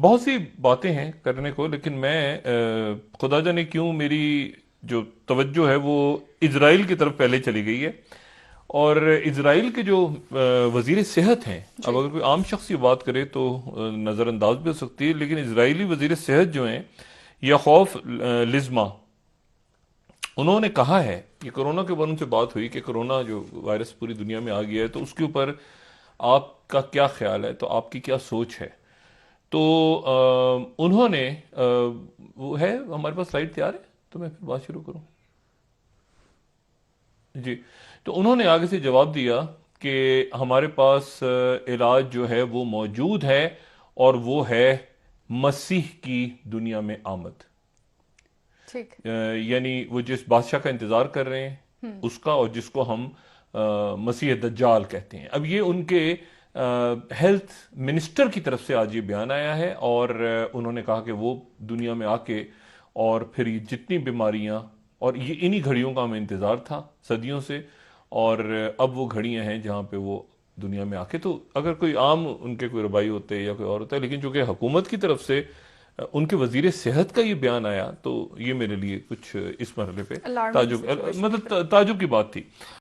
बहुत सी बातें हैं करने को, लेकिन मैं खुदा जाने क्यों मेरी जो तवज्जो है वो इजराइल की तरफ पहले चली गई है। और इजराइल के जो वजीर सेहत हैं, अब जी। अगर कोई आम शख्स ये बात करे तो नज़रअंदाज भी हो सकती है, लेकिन इजरायली वजीर सेहत जो हैं याखौफ लिज्मा, उन्होंने कहा है कि कोरोना के बाद उनसे बात हुई कि कोरोना जो वायरस पूरी दुनिया में आ गया है तो उसके ऊपर आपका क्या ख्याल है, तो आपकी क्या सोच है। तो उन्होंने वो है, हमारे पास स्लाइड तैयार है तो मैं फिर बात शुरू करूं। जी। तो उन्होंने आगे से जवाब दिया कि हमारे पास इलाज जो है वो मौजूद है, और वो है मसीह की दुनिया में आमद। ठीक। यानी वो जिस बादशाह का इंतजार कर रहे हैं उसका, और जिसको हम मसीह दज्जाल कहते हैं। अब ये उनके हेल्थ मिनिस्टर की तरफ से आज ये बयान आया है, और उन्होंने कहा कि वो दुनिया में आके और फिर ये जितनी बीमारियां, और ये इन्हीं घड़ियों का हमें इंतजार था सदियों से, और अब वो घड़ियां हैं जहां पे वो दुनिया में आके, तो अगर कोई आम उनके कोई रबाई होते या कोई और होता है, लेकिन चूंकि हुकूमत की तरफ से उनके वजीर सेहत का ये बयान आया, तो ये मेरे लिए कुछ इस मरहले पे अलार्मिंग ताजुब, सिचुएशन है, मतलब बिल्कुल। ताजुब की बात थी।